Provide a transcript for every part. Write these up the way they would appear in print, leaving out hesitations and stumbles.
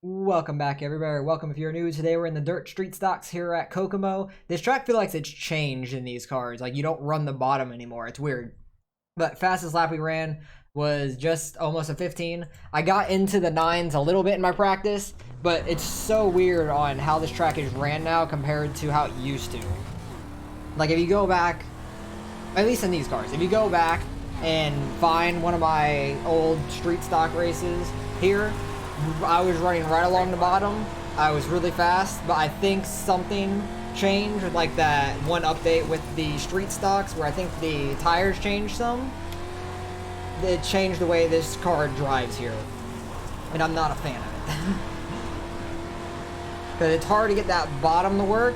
Welcome back, everybody. Welcome if you're new. Today we're in the dirt street stocks here at Kokomo. This track feels like it's changed in these cars. Like, you don't run the bottom anymore. It's weird. But fastest lap we ran was just almost a 15. I got into the 9s a little bit in my practice, but it's so weird on how this track is ran now compared to how it used to. Like, if you go back, at least in these cars, if you go back and find one of my old street stock races here, I was running right along the bottom. I was really fast, but I think something changed with like that one update with the street stocks where I think the tires changed some. It changed the way this car drives here, and I'm not a fan of it. Because it's hard to get that bottom to work,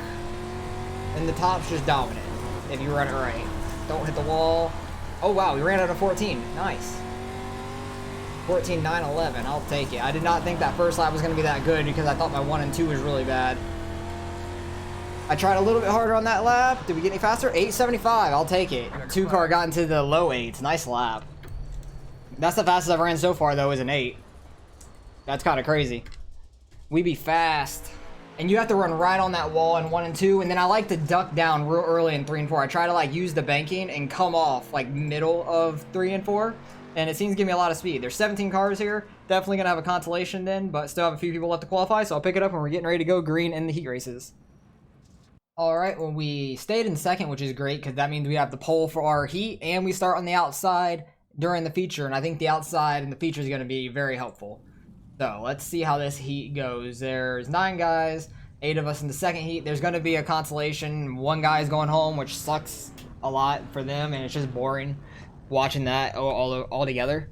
and the top's just dominant if you run it right. Don't hit the wall. Oh wow, we ran out of 14. Nice. 14, 9, 11. I'll take it. I did not think that first lap was going to be that good because I thought my 1 and 2 was really bad. I tried a little bit harder on that lap. Did we get any faster? 8.75. I'll take it. 2 car got into the low 8s. Nice lap. That's the fastest I've ran so far, though, is an 8. That's kind of crazy. We be fast. And you have to run right on that wall in 1 and 2. And then I like to duck down real early in 3 and 4. I try to, like, use the banking and come off, like, middle of 3 and 4. And it seems to give me a lot of speed. There's 17 cars here. Definitely going to have a consolation then, but still have a few people left to qualify, so I'll pick it up when we're getting ready to go green in the heat races. Alright, well, we stayed in second, which is great, because that means we have the pole for our heat, and we start on the outside during the feature, and I think the outside and the feature is going to be very helpful. So, let's see how this heat goes. There's 9 guys, 8 of us in the second heat. There's going to be a consolation. 1 guy is going home, which sucks a lot for them, and it's just boring watching that all together.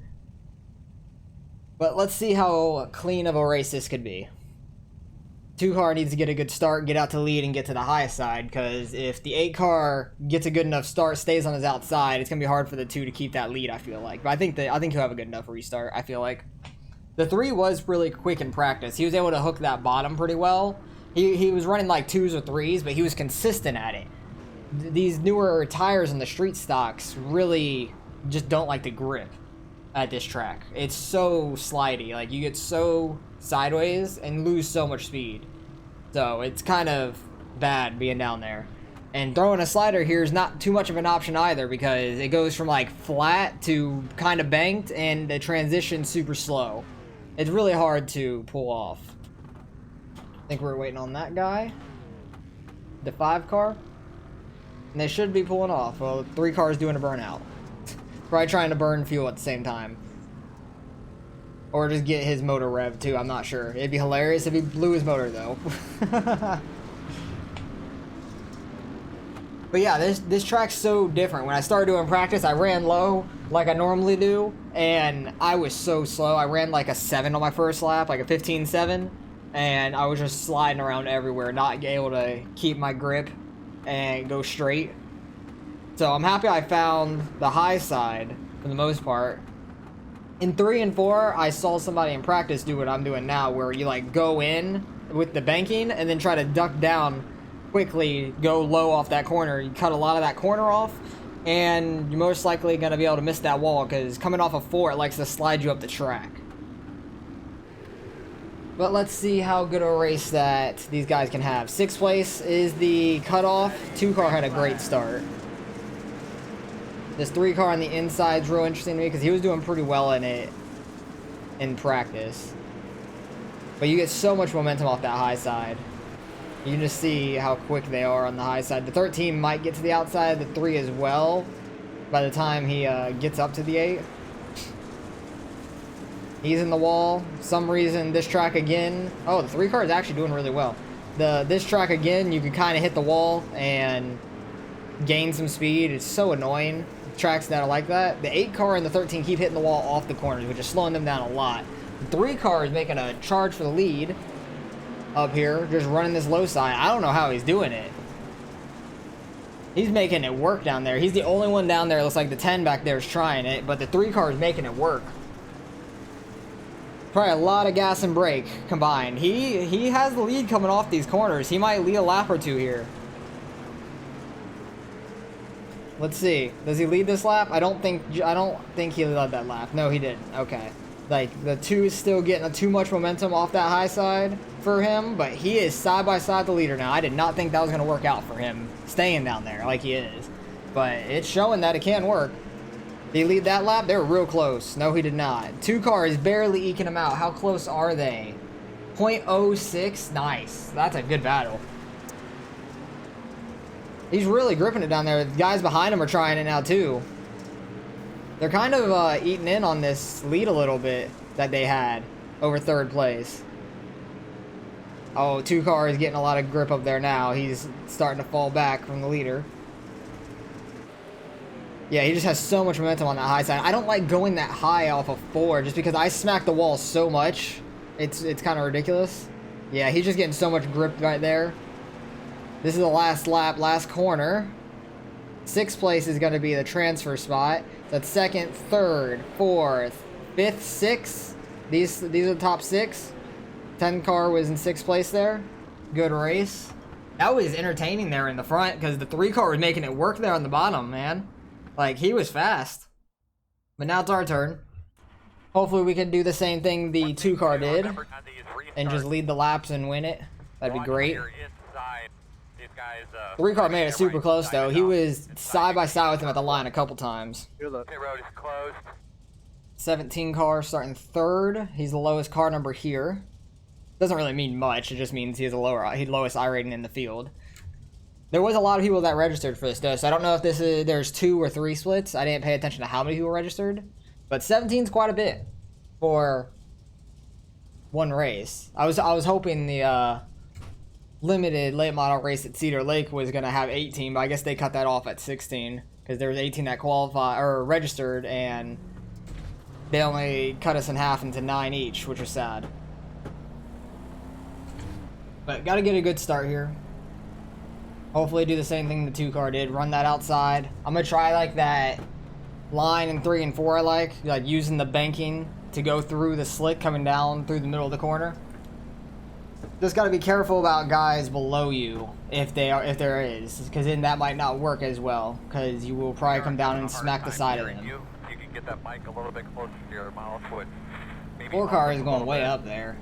But let's see how clean of a race this could be. 2 car needs to get a good start, get out to lead, and get to the high side, because if the 8 car gets a good enough start, stays on his outside, it's gonna be hard for the 2 to keep that lead, I feel like. But I think he'll have a good enough restart, I feel like. The 3 was really quick in practice. He was able to hook that bottom pretty well. He was running like 2s or 3s, but he was consistent at it. These newer tires in the street stocks really just don't like to grip at this track. It's so slidey. Like, you get so sideways and lose so much speed. So it's kind of bad being down there. And throwing a slider here is not too much of an option either, because it goes from like flat to kind of banked, and the transition's super slow. It's really hard to pull off. I think we're waiting on that guy. The 5 car. And they should be pulling off. Well, 3 cars doing a burnout. Probably trying to burn fuel at the same time. Or just get his motor rev too, I'm not sure. It'd be hilarious if he blew his motor though. But yeah, this track's so different. When I started doing practice, I ran low like I normally do, and I was so slow. I ran like a 7 on my first lap, like a 15.7, and I was just sliding around everywhere, not able to keep my grip and go straight. So I'm happy I found the high side for the most part. In 3 and 4, I saw somebody in practice do what I'm doing now, where you like go in with the banking and then try to duck down quickly, go low off that corner. You cut a lot of that corner off, and you're most likely going to be able to miss that wall, because coming off of 4, it likes to slide you up the track. But let's see how good a race that these guys can have. 6th place is the cutoff. 2 car had a great start. This 3 car on the inside is real interesting to me, because he was doing pretty well in it in practice. But you get so much momentum off that high side. You can just see how quick they are on the high side. The 13 might get to the outside, the 3 as well, by the time he gets up to the 8. He's in the wall. For some reason, this track again. Oh, the 3 car is actually doing really well. This track again, you can kind of hit the wall and gain some speed. It's so annoying. Tracks that are like that. The 8 car and the 13 keep hitting the wall off the corners, which is slowing them down a lot. The 3 car is making a charge for the lead up here, just running this low side. I don't know how he's doing it. He's making it work down there. He's the only one down there. It looks like the 10 back there is trying it, but the 3 car is making it work. Probably a lot of gas and brake combined. He has the lead coming off these corners. He might lead a lap or 2 here. Let's see. Does he lead this lap? I don't think he led that lap. No, he didn't. Okay. Like, the 2 is still getting too much momentum off that high side for him, but he is side by side the leader now. I did not think that was going to work out for him, staying down there like he is. But it's showing that it can work. Did he lead that lap? They were real close. No, he did not. 2 cars barely eking him out. How close are they? 0.06. Nice. That's a good battle. He's really gripping it down there. The guys behind him are trying it now, too. They're kind of eating in on this lead a little bit that they had over 3rd place. Oh, 2 cars getting a lot of grip up there now. He's starting to fall back from the leader. Yeah, he just has so much momentum on that high side. I don't like going that high off of 4 just because I smack the wall so much. It's kind of ridiculous. Yeah, he's just getting so much grip right there. This is the last lap, last corner. 6th place is going to be the transfer spot. That's 2nd, 3rd, 4th, 5th, 6th. These are the top 6. 10 car was in 6th place there. Good race. That was entertaining there in the front because the 3 car was making it work there on the bottom, man. Like, he was fast. But now it's our turn. Hopefully we can do the same thing the 2 car did and just lead the laps and win it. That'd be great. 3 car made it super close though. He was side by side with him at the line a couple times. 17 car starting 3rd. He's the lowest car number here. Doesn't really mean much. It just means he has a lowest I rating in the field. There was a lot of people that registered for this though, so I don't know if there's 2 or 3 splits. I didn't pay attention to how many people registered, but 17 is quite a bit for one race. I was hoping the limited late model race at Cedar Lake was gonna have 18, but I guess they cut that off at 16 because there was 18 that qualified or registered, and they only cut us in half into 9 each, which was sad. But gotta get a good start here. Hopefully do the same thing the 2 car did, run that outside. I'm gonna try like that line in 3 and 4 I like using the banking to go through the slick coming down through the middle of the corner. Just gotta be careful about guys below you if there is, because then that might not work as well, because you will probably come down and smack the side of them. You can get that mic a little bit closer to your mouth. 4 car is going way up there.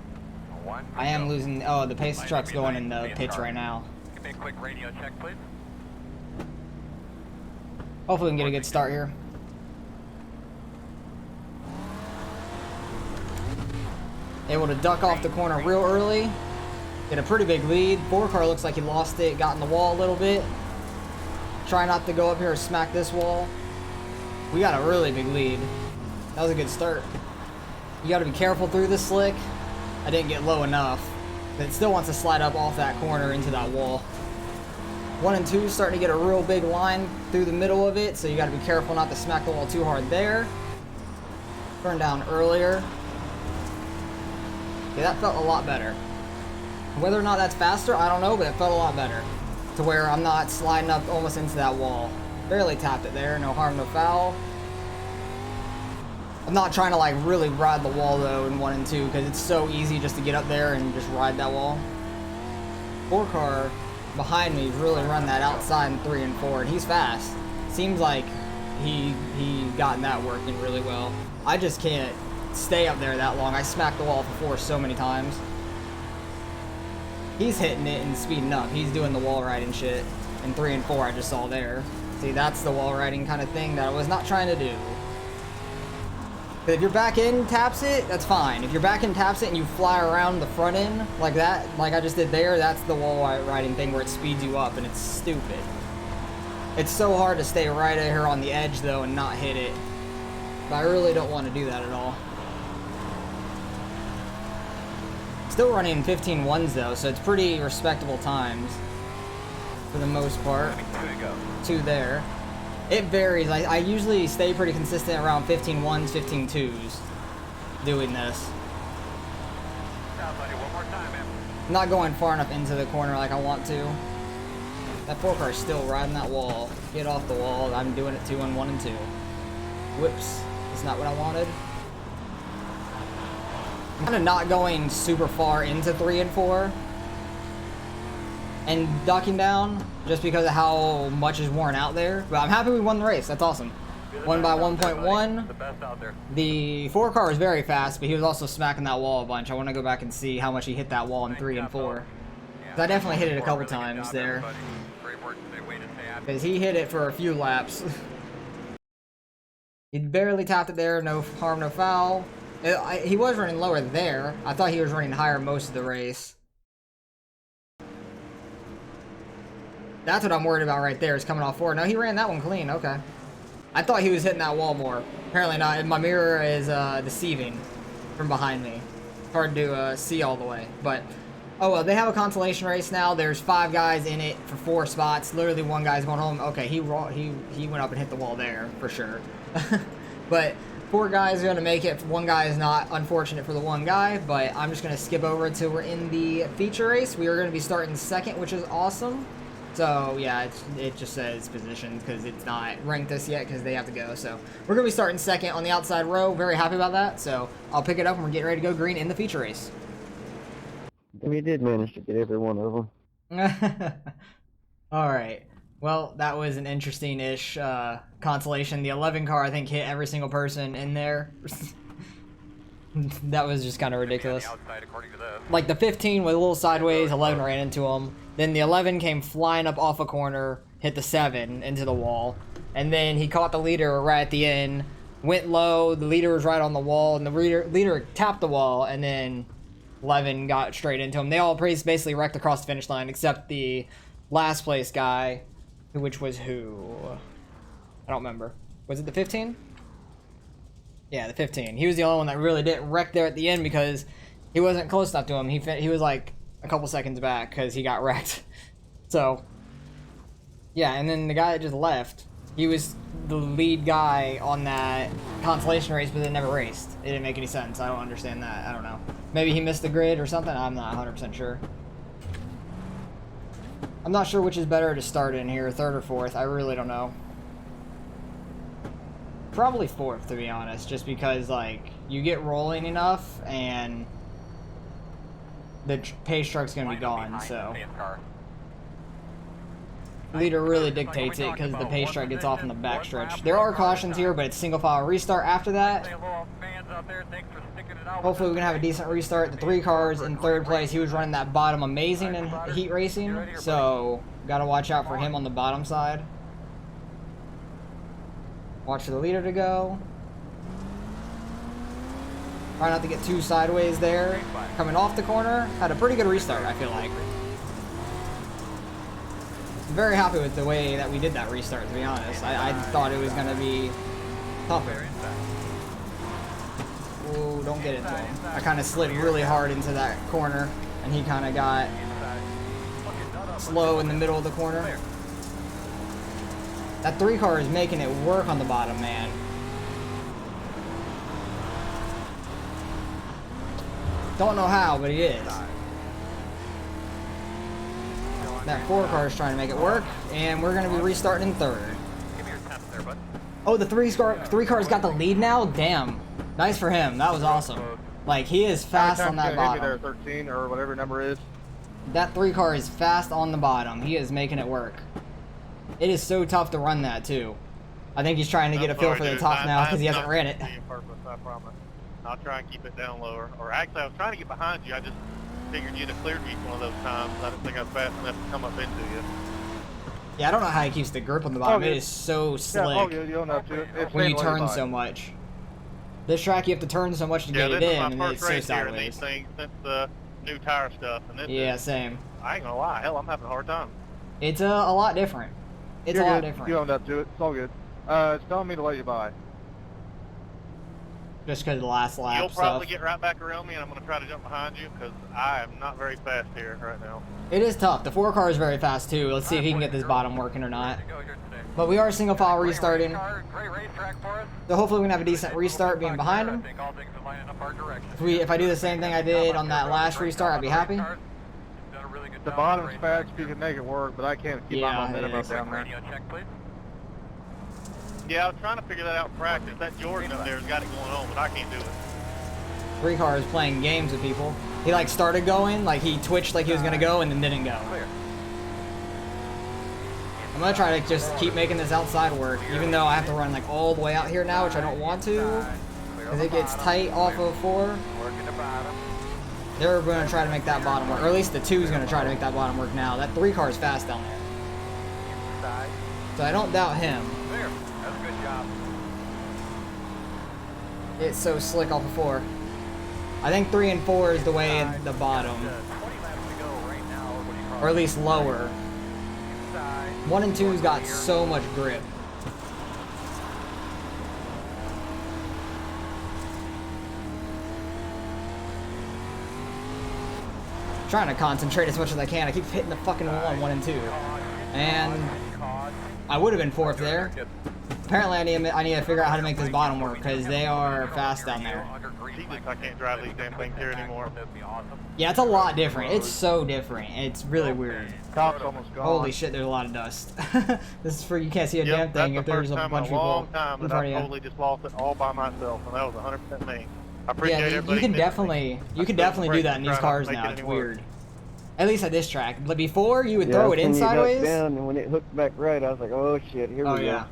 I am losing. Oh, the pace truck's going in the pits right now. Give me a quick radio check, please. Hopefully we can get a good start here. Able to duck off the corner real early. Get a pretty big lead. 4 car looks like he lost it, got in the wall a little bit. Try not to go up here and smack this wall. We got a really big lead. That was a good start. You got to be careful through this slick. I didn't get low enough. But it still wants to slide up off that corner into that wall. 1 and 2 starting to get a real big line through the middle of it, so you got to be careful not to smack the wall too hard there. Turn down earlier. Yeah, that felt a lot better. Whether or not that's faster, I don't know, but it felt a lot better. To where I'm not sliding up almost into that wall. Barely tapped it there, no harm, no foul. I'm not trying to like really ride the wall though in 1 and 2 because it's so easy just to get up there and just ride that wall. 4 car behind me really run that outside in 3 and 4, and he's fast. Seems like he gotten that working really well. I just can't stay up there that long. I smacked the wall before so many times. He's hitting it and speeding up. He's doing the wall riding shit. In 3 and 4 I just saw there. See, that's the wall riding kind of thing that I was not trying to do. But if your back end taps it, that's fine. If your back end taps it and you fly around the front end like that, like I just did there, that's the wall riding thing where it speeds you up, and it's stupid. It's so hard to stay right here on the edge though and not hit it. But I really don't want to do that at all. Still running 15.1s though, so it's pretty respectable times for the most part. 2 there. It varies. I usually stay pretty consistent around 15.1s, 15.2s doing this. I'm not going far enough into the corner like I want to. That 4 car is still riding that wall. Get off the wall. I'm doing it 2 on 1 and 2. Whoops. That's not what I wanted. I'm kind of not going super far into 3 and 4 and ducking down just because of how much is worn out there. But I'm happy we won the race. That's awesome. Won by 1.1. The best out there. The 4 car was very fast, but he was also smacking that wall a bunch. I want to go back and see how much he hit that wall in 3 and 4. So I definitely hit it a couple times there. Because he hit it for a few laps. He barely tapped it there, no harm, no foul. He was running lower there. I thought he was running higher most of the race. That's what I'm worried about right there, is coming off 4. No, he ran that one clean, okay. I thought he was hitting that wall more. Apparently not. My mirror is deceiving from behind me. Hard to see all the way, but... Oh, well, they have a consolation race now. There's 5 guys in it for 4 spots. Literally, one guy's going home. Okay, he went up and hit the wall there, for sure. But 4 guys are going to make it. 1 guy is not. Unfortunate for the 1 guy, but I'm just going to skip over until we're in the feature race. We are going to be starting second, which is awesome. So, yeah, it just says positions because it's not ranked us yet because they have to go. So, we're going to be starting second on the outside row. Very happy about that. So, I'll pick it up and we're getting ready to go green in the feature race. We did manage to get every one of them. Alright. Well, that was an interesting-ish consolation. The 11 car, I think, hit every single person in there. That was just kind of ridiculous. Like, the 15 was a little sideways, 11 ran into him. Then the 11 came flying up off a corner, hit the 7 into the wall. And then he caught the leader right at the end, went low, the leader was right on the wall, and the leader tapped the wall, and then... 11 got straight into him. They all basically wrecked across the finish line, except the last place guy, which was who? I don't remember. Was it the 15? Yeah, the 15. He was the only one that really didn't wreck there at the end because he wasn't close enough to him. He was like a couple seconds back because he got wrecked. So, yeah, and then the guy that just left, he was the lead guy on that consolation race, but it never raced. It didn't make any sense. I don't understand that. I don't know. Maybe he missed the grid or something. I'm not 100% sure. I'm not sure which is better to start in here, 3rd or 4th. I really don't know. Probably 4th, to be honest, just because, like, you get rolling enough and the pace truck's going to be gone, so... Leader really dictates it because the pace truck gets off in the backstretch. There are cautions here, but it's single file restart after that. Hopefully we can have a decent restart. The 3 cars in 3rd place, he was running that bottom amazing in heat racing, so gotta watch out for him on the bottom side. Watch for the leader to go. Try not to get too sideways there. Coming off the corner, had a pretty good restart, I feel like. Very happy with the way that we did that restart, to be honest. I thought it was going to be tougher. Oh, don't get into him. I kind of slid really hard into that corner, and he kind of got slow in the middle of the corner. That 3 car is making it work on the bottom, man. Don't know how, but he is. That 4 car is trying to make it work, and we're going to be restarting in 3rd. Oh, the 3 cars got the lead now? Damn. Nice for him. That was awesome. Like, he is fast on that bottom. There, 13 or whatever number is. That 3 car is fast on the bottom. He is making it work. It is so tough to run that, too. I think he's trying to get a feel for the top now because he hasn't ran it. I promise. I'll try and keep it down lower. Or actually, I was trying to get behind you. I just figured you'd have cleared me one of those times. I didn't think I was fast enough to come up into you. Yeah, I don't know how he keeps the grip on the bottom. It is so slick you don't have to. when you turn so much. This track, you have to turn so much to get it in, and it's so sideways. Things since the new tire stuff. And this same. I ain't gonna lie. Hell, I'm having a hard time. It's a lot different. It's a lot different. You owned up to it. It's all good. It's telling me to let you by. Just because of the last lap You'll probably stuff. get right back around me, and I'm going to try to jump behind you because I am not very fast here right now. It is tough. The 4 car is very fast too. Let's see if he can get this bottom working or not. But we are single file restarting. So hopefully we can have a decent restart being behind him. If I do the same thing I did on that last restart, I'd be happy. The bottom's fast, you can make it work, but I can't keep my momentum up down there. Yeah, I was trying to figure that out in practice. That Jordan up there's got it going on, but I can't do it. 3 cars playing games with people. He like started going, like he twitched like he was gonna go and then didn't go. I'm gonna try to just keep making this outside work, even though I have to run like all the way out here now, which I don't want to, because it gets tight off of 4. Working the bottom. They're gonna try to make that bottom work, or at least the 2 is gonna try to make that bottom work now. That 3 car is fast down there, Inside. so I don't doubt him. There. That's a good job. It's so slick off of 4. I think 3 and 4 is the way in the bottom, 20 laps to go right now. What do you call or at least lower. Inside. 1 and 2's got so much grip. Trying to concentrate as much as I can. I keep hitting the fucking wall on 1 and 2. And I would have been 4th there. Apparently I need to figure out how to make this bottom work, because they are fast down there. I can't drive these damn things here anymore. Yeah, it's a lot different. It's so different. It's really weird. Top's almost gone. Holy shit, there's a lot of dust. This is for, you can't see a damn thing if there's a bunch of people in that front I of you. totally just lost it all by myself, and that was 100% me. I appreciate Yeah, everybody. you can missing definitely me. do that in these cars Make it now. any It's worse. weird. At least at this track. But before, you would Yeah, throw it when in you hooked sideways. down, and when it hooked back right, I was like, oh shit, here we Oh go. yeah.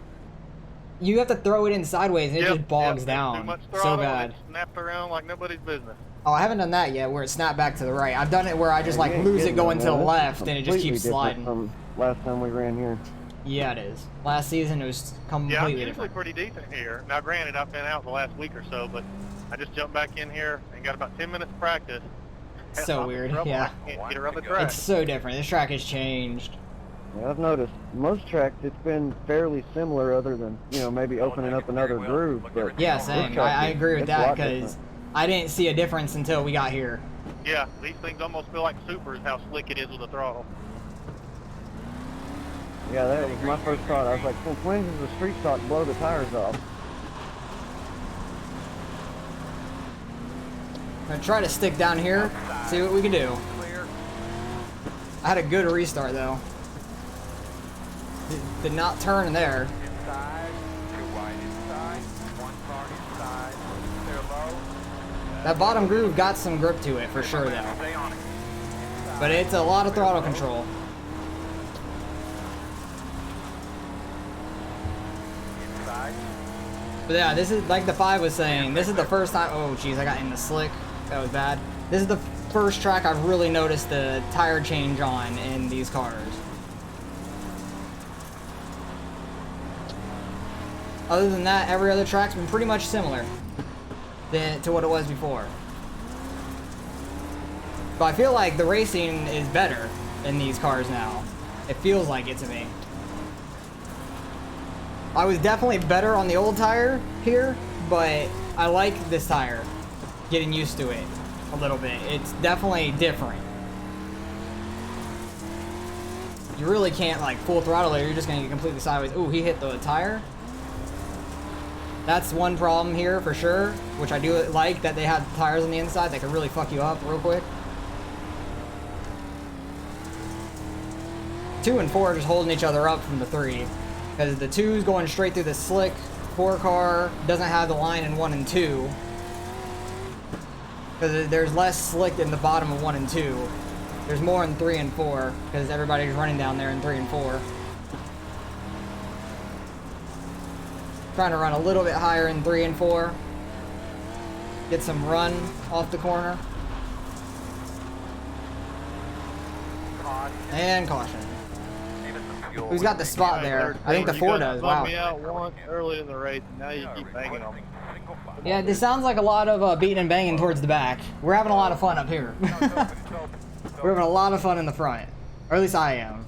You have to throw it in sideways, and it Yep, just bogs yep, down. Too much So throttle, bad. and it snapped around like nobody's business. Oh, I haven't done that yet, where it snapped back to the right. I've done it where I just Yeah, like you ain't lose it getting going to the none of that. left, and it just Completely keeps different sliding. From last time we ran here. Yeah, it is. Last season, it was Yeah, I'm completely usually different. pretty decent here. Now, granted, I've been out the last week or so, but I just jumped back in here and got about 10 minutes of practice. So I'm in weird, trouble. yeah. I can't get around the track. It's so different. This track has changed. Yeah, I've noticed most tracks it's been fairly similar, other than maybe opening up another groove. But Yeah, this same. track I is- agree with it's a that, lot because different. I didn't see a difference until we got here. Yeah, these things almost feel like supers, how slick it is with the throttle. Yeah, that was my first thought. I was like, since when does the street stock blow the tires off? I'm gonna try to stick down here, see what we can do. Clear. I had a good restart though. Did not turn there. Inside. Too wide inside. One car inside. Clear low. That bottom groove got some grip to it for sure though. Stay on it. But it's a lot of throttle control. Inside. But yeah, this is like the 5 was saying, this is the first time, oh jeez, I got in the slick. That was bad. This is the first track I've really noticed the tire change on in these cars. Other than that, every other track's been pretty much similar to what it was before. But I feel like the racing is better in these cars now. It feels like it to me. I was definitely better on the old tire here, but I like this tire. Getting used to it a little bit. It's definitely different. You really can't like full throttle it, you're just gonna get completely sideways. Ooh, he hit the tire. That's one problem here for sure, which I do like, that they have tires on the inside that can really fuck you up real quick. 2 and 4 are just holding each other up from the 3. Because the 2's going straight through the slick, 4 car doesn't have the line in 1 and 2. Because there's less slick in the bottom of 1 and 2. There's more in 3 and 4, because everybody's running down there in 3 and 4. Trying to run a little bit higher in 3 and 4. Get some run off the corner. Caution. And caution. Even some fuel. Who's got the spot there? I think the 4 does. Bummed Wow. me out once early in the race, and now you keep banging on me. Single file. Yeah, this sounds like a lot of beating and banging towards the back. We're having a lot of fun up here. No, it's open, it's open. We're having a lot of fun in the front. Or at least I am.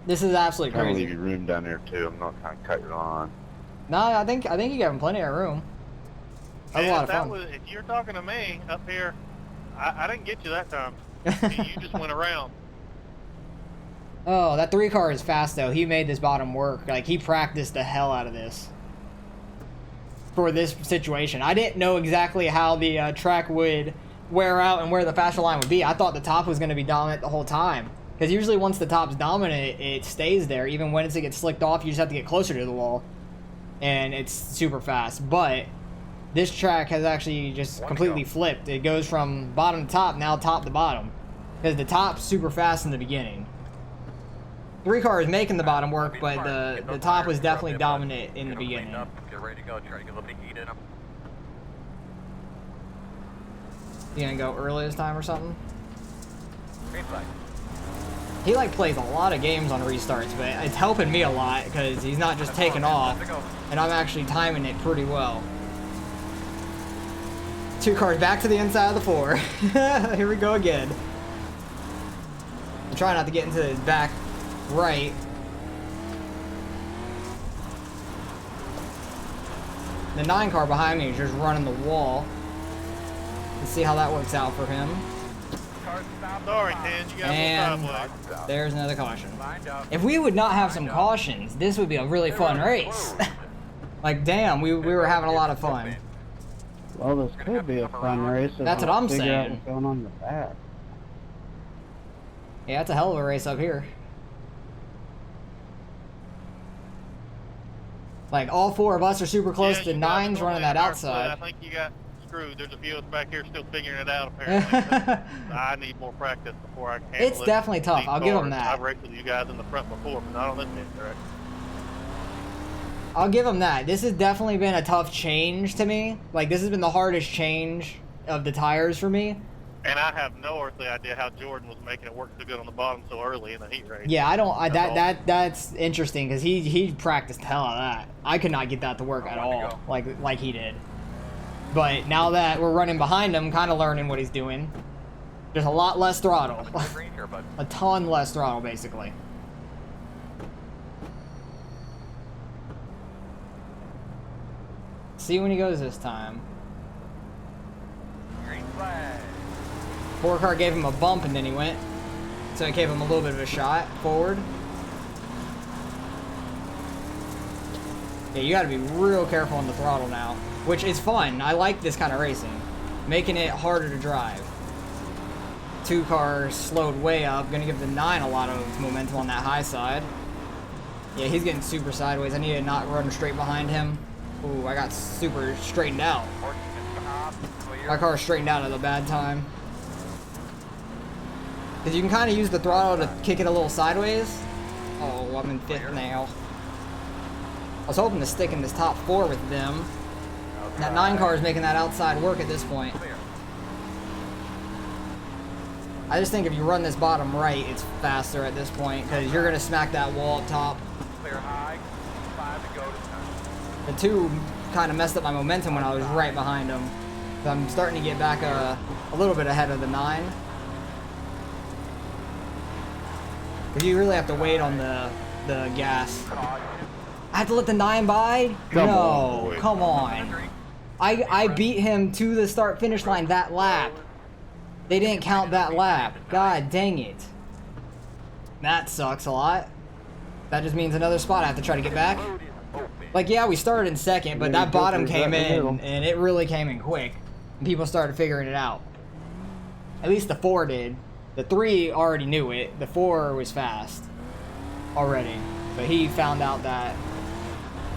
This is absolutely Trying to leave crazy. you room down there too. I'm not trying to cut you on. No, I think you got plenty of room. That was a lot of fun. If you're talking to me up here, I didn't get you that time. You just went around. Oh, that 3 car is fast though. He made this bottom work. Like he practiced the hell out of this for this situation. I didn't know exactly how the track would wear out and where the faster line would be. I thought the top was going to be dominant the whole time. Because usually once the top's dominant, it stays there. Even when it gets slicked off, you just have to get closer to the wall. And it's super fast. But this track has actually just completely flipped. It goes from bottom to top, now top to bottom. Because the top's super fast in the beginning. 3 cars making the bottom work, but the top was definitely dominant in the beginning. Get ready to go. Try to get a little bit of heat in them. You gonna go early this time or something? Green flag. He like plays a lot of games on restarts, but it's helping me a lot because he's not just taking off, and I'm actually timing it pretty well. 2 cars back to the inside of the 4. Here we go again. I'm trying not to get into his back right. The 9 car behind me is just running the wall. Let's see how that works out for him. Sorry, Tan, you got And one sideways. there's another caution. Lined up. If we would not have some cautions, this would be a really fun race. Like, damn, we were having a lot of fun. Well, this could be a fun race. If That's we what I'm figure out saying. what's going on in the back. Yeah, it's a hell of a race up here. Like, all 4 of us are super close Yeah, to you guys are 9's going running at that our split. outside. I think you got screwed. There's a few of us back here still figuring it out, apparently. I need more practice before I can handle It's it. definitely tough. These I'll give 'em cars. that. I've raced with you guys in the front before, but not on this end, correct? I'll give him that. This has definitely been a tough change to me. Like, this has been the hardest change of the tires for me. And I have no earthly idea how Jordan was making it work so good on the bottom so early in the heat race. Yeah, I don't. That's That's interesting because he practiced the hell out of that. I could not get that to work at all, like he did. But now that we're running behind him, kind of learning what he's doing. There's a lot less throttle, Green here, bud. a ton less throttle basically. See when he goes this time. Green flag. 4 car gave him a bump and then he went. So it gave him a little bit of a shot forward. Yeah, you gotta be real careful on the throttle now, which is fun. I like this kind of racing. Making it harder to drive. 2 cars slowed way up. Gonna give the 9 a lot of momentum on that high side. Yeah, he's getting super sideways. I need to not run straight behind him. Ooh, I got super straightened out. 14 is top. Clear. My car straightened out at a bad time. Because you can kind of use the throttle to kick it a little sideways. Oh, I'm in 5th now. I was hoping to stick in this top 4 with them. That 9 car is making that outside work at this point. Clear. I just think if you run this bottom right, it's faster at this point. Because you're going to smack that wall up top. Clear high. 5 to go to turn. The 2 kind of messed up my momentum when I was right behind them. So I'm starting to get back a little bit ahead of the 9. Because you really have to wait on the gas. I have to let the 9 by? Come No, on, boy. come on. I beat him to the start finish line that lap. They didn't count that lap. God dang it. That sucks a lot. That just means another spot I have to try to get back. Like, yeah, we started in 2nd, but that bottom came in, and it really came in quick. And people started figuring it out. At least the 4 did. The 3 already knew it. The 4 was fast already. But he found out that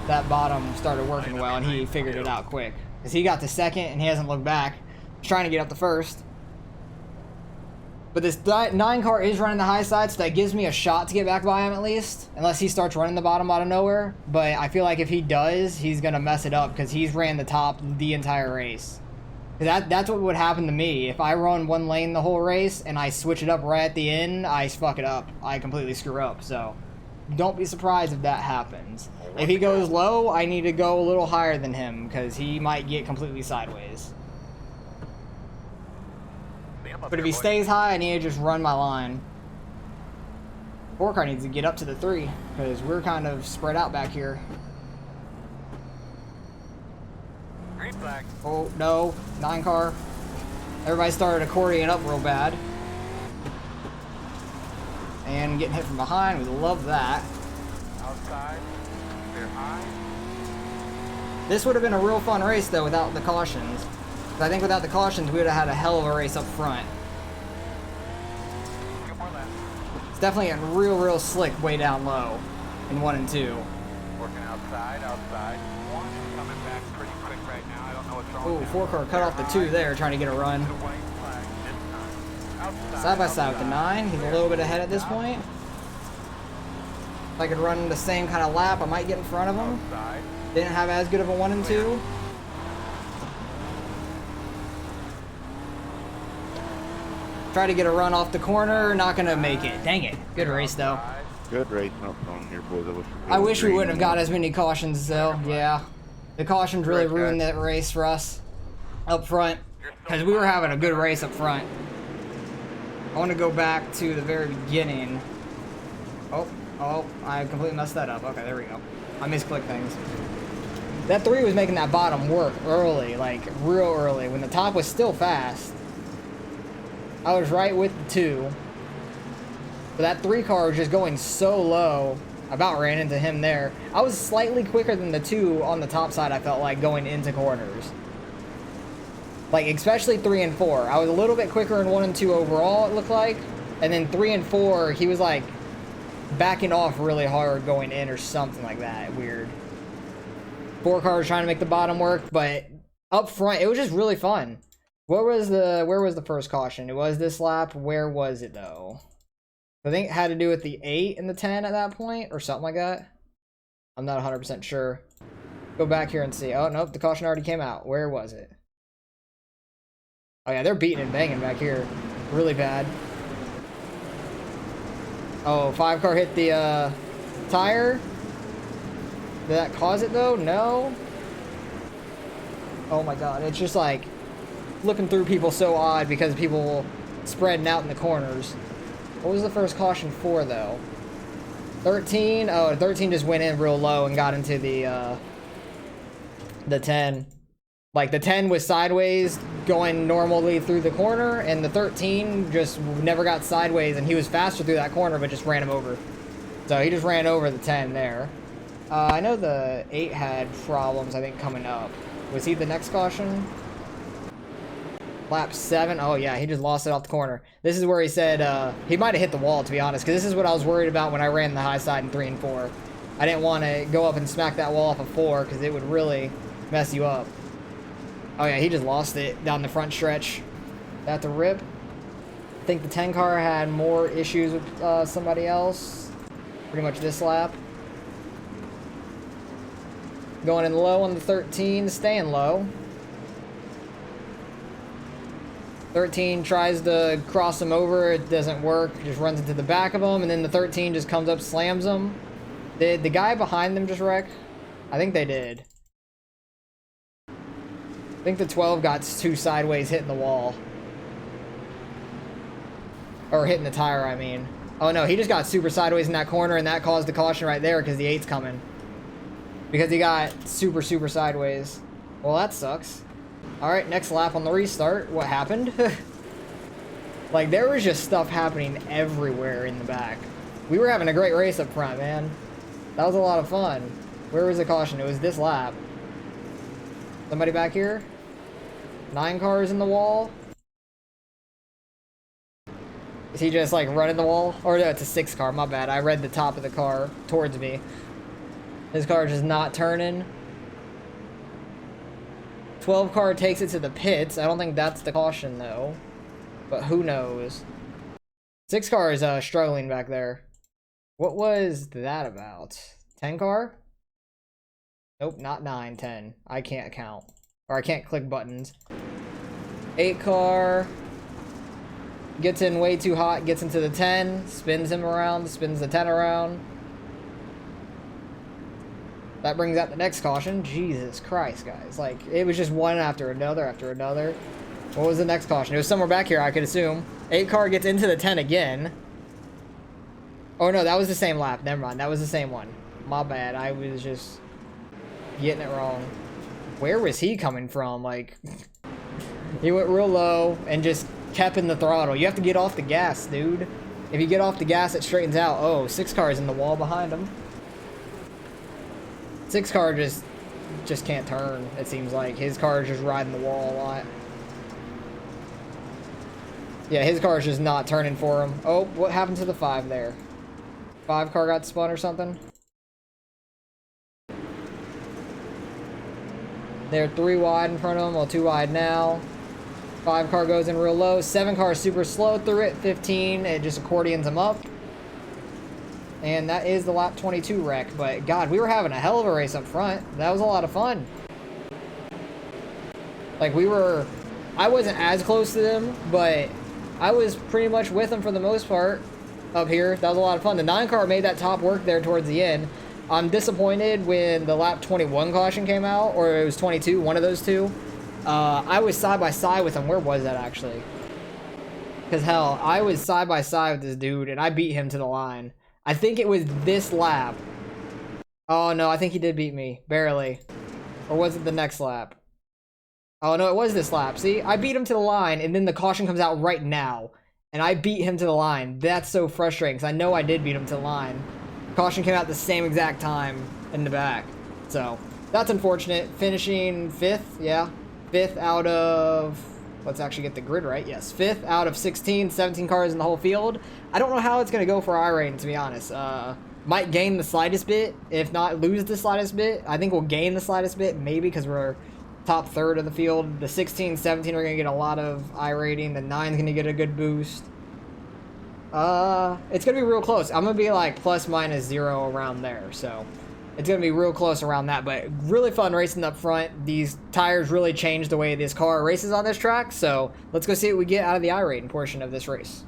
that bottom started working well, and he figured it out quick. Because he got to 2nd, and he hasn't looked back. He's trying to get up to 1st. But this 9 car is running the high side, so that gives me a shot to get back by him at least. Unless he starts running the bottom out of nowhere. But I feel like if he does, he's going to mess it up because he's ran the top the entire race. That's what would happen to me. If I run one lane the whole race and I switch it up right at the end, I fuck it up. I completely screw up. So don't be surprised if that happens. If he goes low, I need to go a little higher than him because he might get completely sideways. But if he stays high, I need to just run my line. 4 car needs to get up to the 3 because we're kind of spread out back here. Green flag. Oh, no. 9 car. Everybody started accordion up real bad. And getting hit from behind. We love that. Outside. Clear high. This would have been a real fun race, though, without the cautions. 'Cause I think without the cautions, we would have had a hell of a race up front. Few more laps. It's definitely getting real slick way down low in 1 and 2. Working outside. 1 coming back pretty quick right now. I don't know what's wrong Ooh, with 4 car cut off the 2 there, trying to get a run. The white flag this time. Outside. Side by side with the 9. He's a little bit ahead at this point. If I could run the same kind of lap, I might get in front of him. Outside. Didn't have as good of a 1 and 2. Try to get a run off the corner, not gonna make it. Dang it. Good race though. Outside. Good racing up on here, boys. I wish we wouldn't have got as many cautions though. Yeah. The cautions really Right, ruined guys. that race for us up front. Because we were having a good race up front. I want to go back to the very beginning. Oh, I completely messed that up. Okay, there we go. I misclicked things. That 3 was making that bottom work early, like real early, when the top was still fast. I was right with the 2. But that 3 car was just going so low. I about ran into him there. I was slightly quicker than the 2 on the top side, I felt like, going into corners. Like, especially 3 and 4. I was a little bit quicker in 1 and 2 overall, it looked like. And then 3 and 4, he was like backing off really hard going in or something like that. Weird. 4 cars trying to make the bottom work, but up front, it was just really fun. Where was the first caution? It was this lap. Where was it though? I think it had to do with the 8 and the 10 at that point or something like that. I'm not 100% sure. Go back here and see. Oh, nope, the caution already came out. Where was it? Oh yeah, they're beating and banging back here. Really bad. Oh, 5 car hit the tire. Did that cause it though? No. Oh my god, it's just like flipping through people so odd because people spreading out in the corners. What was the first caution for though? 13? Oh, 13 just went in real low and got into the 10. Like the 10 was sideways going normally through the corner, and the 13 just never got sideways, and he was faster through that corner but just ran him over. So he just ran over the 10 there. I know the 8 had problems, I think, coming up. Was he the next caution? Lap 7? Oh yeah, he just lost it off the corner. This is where he said he might have hit the wall, to be honest, because this is what I was worried about when I ran the high side in 3 and 4. I didn't want to go up and smack that wall off of 4 because it would really mess you up. Oh yeah, he just lost it down the front stretch. At the rip. I think the 10 car had more issues with somebody else. Pretty much this lap. Going in low on the 13, staying low. 13 tries to cross him over, it doesn't work, just runs into the back of him, and then the 13 just comes up, slams him. Did the guy behind them just wreck? I think they did. I think the 12 got 2 sideways hitting the wall. Or hitting the tire, I mean. Oh no, he just got super sideways in that corner, and that caused the caution right there because the 8's coming. Because he got super sideways. Well, that sucks. Alright, next lap on the restart. What happened? Like, there was just stuff happening everywhere in the back. We were having a great race up front, man. That was a lot of fun. Where was the caution? It was this lap. Somebody back here? 9 cars in the wall? Is he just, like, running the wall? Or no, it's a 6 car, my bad. I read the top of the car towards me. His car just not turning. 12 car takes it to the pits. I don't think that's the caution, though. But who knows? 6 car is struggling back there. What was that about? 10 car? Nope, not 9, 10. I can't count. Or I can't click buttons. 8 car. Gets in way too hot, gets into the 10. Spins him around, spins the 10 around. That brings out the next caution. Jesus Christ, guys. Like, it was just one after another after another. What was the next caution? It was somewhere back here, I could assume. 8 car gets into the 10 again. Oh, no, that was the same lap. Never mind. That was the same one. My bad. I was just getting it wrong. Where was he coming from? Like, he went real low and just kept in the throttle. You have to get off the gas, dude. If you get off the gas, it straightens out. Oh, 6 car is in the wall behind him. 6 car just can't turn, it seems like. His car is just riding the wall a lot. Yeah, his car is just not turning for him. Oh, what happened to the 5 there? 5 car got spun or something? They're 3 wide in front of him, well 2 wide now. 5 car goes in real low. 7 car is super slow through it. 15, it just accordions him up. And that is the lap 22 wreck. But God, we were having a hell of a race up front. That was a lot of fun. Like I wasn't as close to them, but I was pretty much with them for the most part up here. That was a lot of fun. The 9 car made that top work there towards the end. I'm disappointed when the lap 21 caution came out, or it was 22, one of those two. I was side by side with him. Where was that actually? Because hell, I was side by side with this dude and I beat him to the line. I think it was this lap. Oh no, I think he did beat me, barely. Or was it the next lap? Oh no, it was this lap. See, I beat him to the line and then the caution comes out right now. And I beat him to the line. That's so frustrating because I know I did beat him to the line. Caution came out at the same exact time in the back. So, that's unfortunate. Finishing 5th, yeah. 5th out of... Let's actually get the grid right. Yes, 5th out of 16, 17 cars in the whole field. I don't know how it's going to go for iRacing, to be honest. Might gain the slightest bit, if not lose the slightest bit. I think we'll gain the slightest bit, maybe, because we're top third of the field. The 16, 17 are going to get a lot of iRating. The 9's going to get a good boost. It's going to be real close. I'm going to be like plus minus 0 around there, so... It's going to be real close around that, but really fun racing up front. These tires really changed the way this car races on this track, so let's go see what we get out of the iRating portion of this race.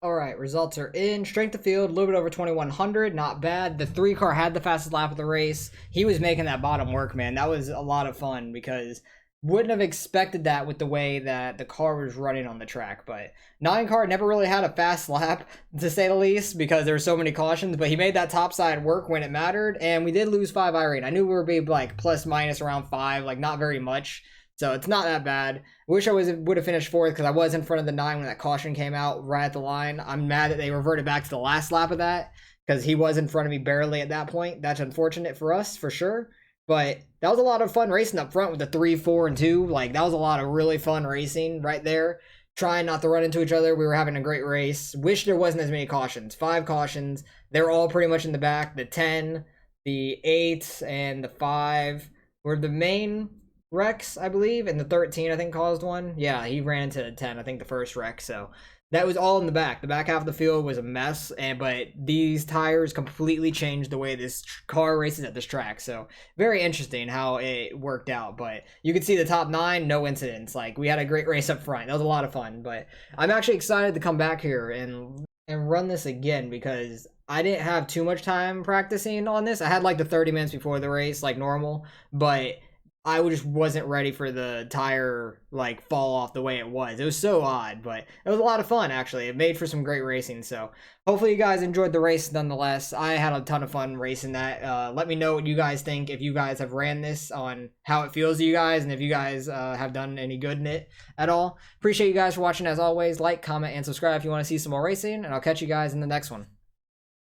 Alright, results are in. Strength of field, a little bit over 2100, not bad. The 3 car had the fastest lap of the race. He was making that bottom work, man. That was a lot of fun because wouldn't have expected that with the way that the car was running on the track, but 9 car never really had a fast lap, to say the least, because there were so many cautions, but he made that top side work when it mattered, and we did lose 5 iRating. I knew we would be like plus minus around 5, like not very much, so it's not that bad. Wish I would have finished 4th because I was in front of the 9 when that caution came out right at the line. I'm mad that they reverted back to the last lap of that because he was in front of me barely at that point. That's unfortunate for us, for sure. But that was a lot of fun racing up front with the 3, 4, and 2. Like, that was a lot of really fun racing right there. Trying not to run into each other. We were having a great race. Wish there wasn't as many cautions. 5 cautions. They were all pretty much in the back. The 10, the 8, and the 5 were the main wrecks, I believe. And the 13, I think, caused one. Yeah, he ran into the 10, I think, the first wreck. So that was all in the back. The back half of the field was a mess, but these tires completely changed the way this car races at this track. So very interesting how it worked out. But you can see the top 9, no incidents. Like, we had a great race up front. That was a lot of fun. But I'm actually excited to come back here and run this again because I didn't have too much time practicing on this. I had like the 30 minutes before the race, like normal, but I just wasn't ready for the tire like fall off the way it was. It was so odd, but it was a lot of fun actually. It made for some great racing. So hopefully you guys enjoyed the race nonetheless. I had a ton of fun racing that. Let me know what you guys think, if you guys have ran this, on how it feels to you guys, and if you guys have done any good in it at all. Appreciate you guys for watching as always. Like, comment, and subscribe if you want to see some more racing, and I'll catch you guys in the next one.